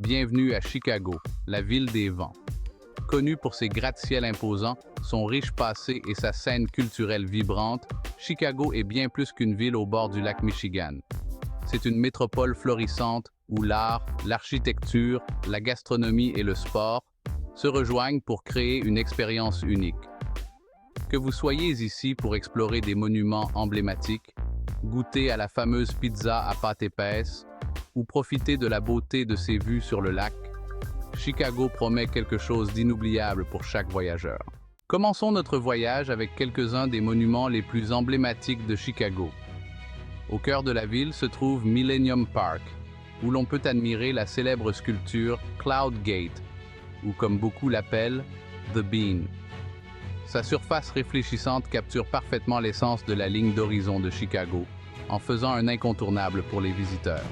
Bienvenue à Chicago, la ville des vents. Connue pour ses gratte-ciels imposants, son riche passé et sa scène culturelle vibrante, Chicago est bien plus qu'une ville au bord du lac Michigan. C'est une métropole florissante où l'art, l'architecture, la gastronomie et le sport se rejoignent pour créer une expérience unique. Que vous soyez ici pour explorer des monuments emblématiques, goûter à la fameuse pizza à pâte épaisse ou profiter de la beauté de ses vues sur le lac, Chicago promet quelque chose d'inoubliable pour chaque voyageur. Commençons notre voyage avec quelques-uns des monuments les plus emblématiques de Chicago. Au cœur de la ville se trouve Millennium Park, où l'on peut admirer la célèbre sculpture Cloud Gate, ou comme beaucoup l'appellent, The Bean. Sa surface réfléchissante capture parfaitement l'essence de la ligne d'horizon de Chicago, en faisant un incontournable pour les visiteurs.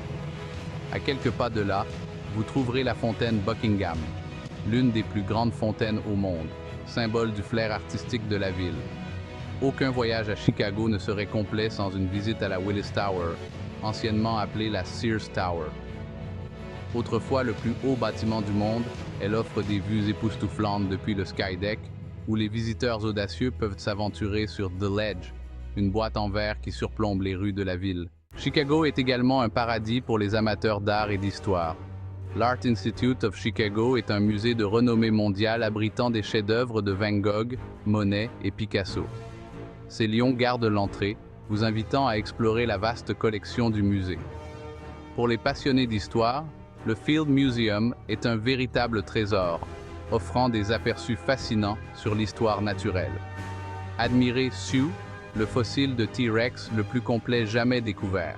À quelques pas de là, vous trouverez la fontaine Buckingham, l'une des plus grandes fontaines au monde, symbole du flair artistique de la ville. Aucun voyage à Chicago ne serait complet sans une visite à la Willis Tower, anciennement appelée la Sears Tower. Autrefois le plus haut bâtiment du monde, elle offre des vues époustouflantes depuis le Skydeck, où les visiteurs audacieux peuvent s'aventurer sur The Ledge, une boîte en verre qui surplombe les rues de la ville. Chicago est également un paradis pour les amateurs d'art et d'histoire. L'Art Institute of Chicago est un musée de renommée mondiale abritant des chefs-d'œuvre de Van Gogh, Monet et Picasso. Ces lions gardent l'entrée, vous invitant à explorer la vaste collection du musée. Pour les passionnés d'histoire, le Field Museum est un véritable trésor, offrant des aperçus fascinants sur l'histoire naturelle. Admirez Sioux, le fossile de T-Rex le plus complet jamais découvert,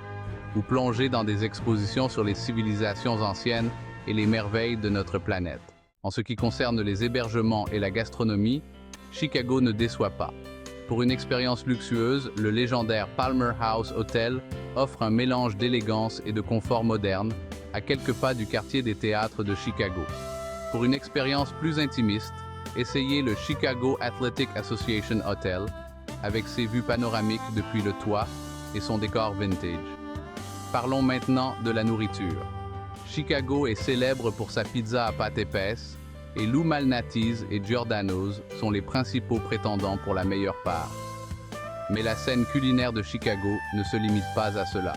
ou plongez dans des expositions sur les civilisations anciennes et les merveilles de notre planète. En ce qui concerne les hébergements et la gastronomie, Chicago ne déçoit pas. Pour une expérience luxueuse, le légendaire Palmer House Hotel offre un mélange d'élégance et de confort moderne, à quelques pas du quartier des théâtres de Chicago. Pour une expérience plus intimiste, essayez le Chicago Athletic Association Hotel, avec ses vues panoramiques depuis le toit et son décor vintage. Parlons maintenant de la nourriture. Chicago est célèbre pour sa pizza à pâte épaisse, et Lou Malnati's et Giordano's sont les principaux prétendants pour la meilleure part. Mais la scène culinaire de Chicago ne se limite pas à cela.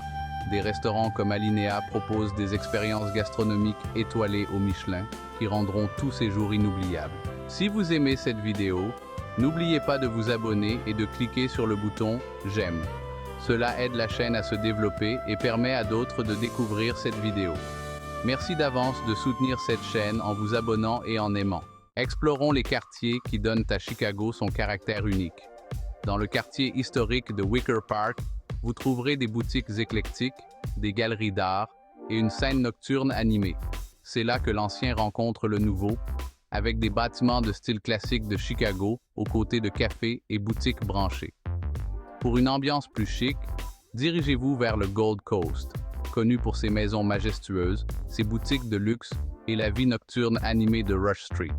Des restaurants comme Alinea proposent des expériences gastronomiques étoilées au Michelin qui rendront tous ces jours inoubliables. Si vous aimez cette vidéo, n'oubliez pas de vous abonner et de cliquer sur le bouton « J'aime ». Cela aide la chaîne à se développer et permet à d'autres de découvrir cette vidéo. Merci d'avance de soutenir cette chaîne en vous abonnant et en aimant. Explorons les quartiers qui donnent à Chicago son caractère unique. Dans le quartier historique de Wicker Park, vous trouverez des boutiques éclectiques, des galeries d'art et une scène nocturne animée. C'est là que l'ancien rencontre le nouveau, avec des bâtiments de style classique de Chicago aux côtés de cafés et boutiques branchées. Pour une ambiance plus chic, dirigez-vous vers le Gold Coast, connu pour ses maisons majestueuses, ses boutiques de luxe et la vie nocturne animée de Rush Street.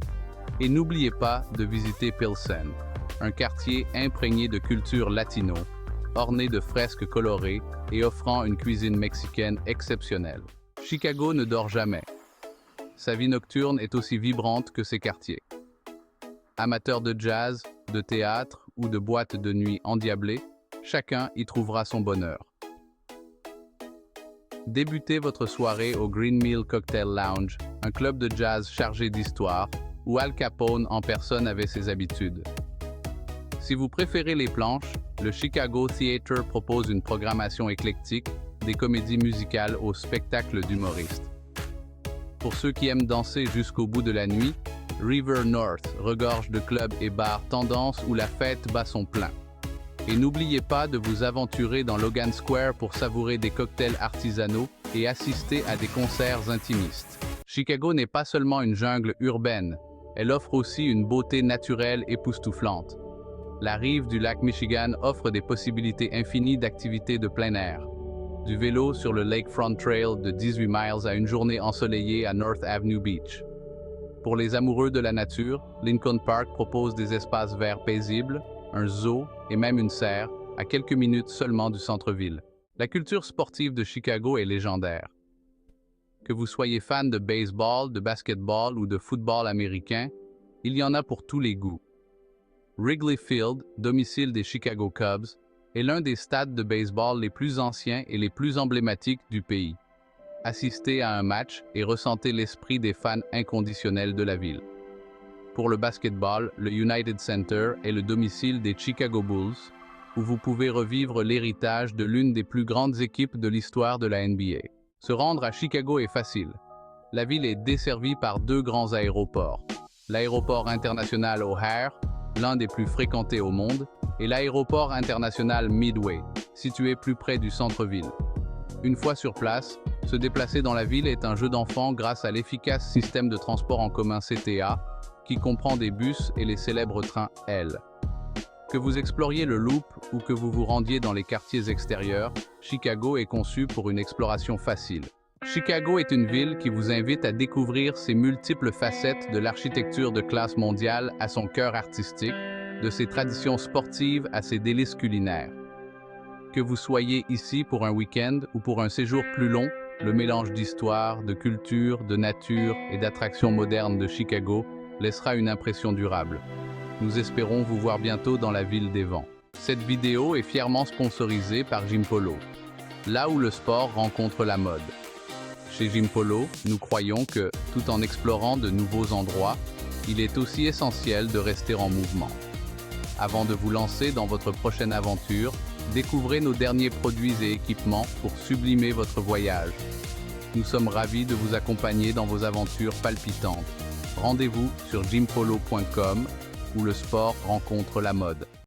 Et n'oubliez pas de visiter Pilsen, un quartier imprégné de culture latino, orné de fresques colorées et offrant une cuisine mexicaine exceptionnelle. Chicago ne dort jamais. Sa vie nocturne est aussi vibrante que ses quartiers. Amateurs de jazz, de théâtre ou de boîtes de nuit endiablées, chacun y trouvera son bonheur. Débutez votre soirée au Green Mill Cocktail Lounge, un club de jazz chargé d'histoire, où Al Capone en personne avait ses habitudes. Si vous préférez les planches, le Chicago Theatre propose une programmation éclectique, des comédies musicales aux spectacles d'humoristes. Pour ceux qui aiment danser jusqu'au bout de la nuit, River North regorge de clubs et bars tendance où la fête bat son plein. Et n'oubliez pas de vous aventurer dans Logan Square pour savourer des cocktails artisanaux et assister à des concerts intimistes. Chicago n'est pas seulement une jungle urbaine, elle offre aussi une beauté naturelle époustouflante. La rive du lac Michigan offre des possibilités infinies d'activités de plein air. Du vélo sur le Lakefront Trail de 18 miles à une journée ensoleillée à North Avenue Beach. Pour les amoureux de la nature, Lincoln Park propose des espaces verts paisibles, un zoo et même une serre, à quelques minutes seulement du centre-ville. La culture sportive de Chicago est légendaire. Que vous soyez fan de baseball, de basketball ou de football américain, il y en a pour tous les goûts. Wrigley Field, domicile des Chicago Cubs, est l'un des stades de baseball les plus anciens et les plus emblématiques du pays. Assistez à un match et ressentez l'esprit des fans inconditionnels de la ville. Pour le basketball, le United Center est le domicile des Chicago Bulls, où vous pouvez revivre l'héritage de l'une des plus grandes équipes de l'histoire de la NBA. Se rendre à Chicago est facile. La ville est desservie par deux grands aéroports. L'aéroport international O'Hare, l'un des plus fréquentés au monde, et l'aéroport international Midway, situé plus près du centre-ville. Une fois sur place, se déplacer dans la ville est un jeu d'enfant grâce à l'efficace système de transport en commun CTA, qui comprend des bus et les célèbres trains L. Que vous exploriez le Loop ou que vous vous rendiez dans les quartiers extérieurs, Chicago est conçu pour une exploration facile. Chicago est une ville qui vous invite à découvrir ses multiples facettes de l'architecture de classe mondiale à son cœur artistique, de ses traditions sportives à ses délices culinaires. Que vous soyez ici pour un week-end ou pour un séjour plus long, le mélange d'histoire, de culture, de nature et d'attractions modernes de Chicago laissera une impression durable. Nous espérons vous voir bientôt dans la ville des vents. Cette vidéo est fièrement sponsorisée par Gympolo, là où le sport rencontre la mode. Chez Gympolo, nous croyons que, tout en explorant de nouveaux endroits, il est aussi essentiel de rester en mouvement. Avant de vous lancer dans votre prochaine aventure, découvrez nos derniers produits et équipements pour sublimer votre voyage. Nous sommes ravis de vous accompagner dans vos aventures palpitantes. Rendez-vous sur gympolo.com où le sport rencontre la mode.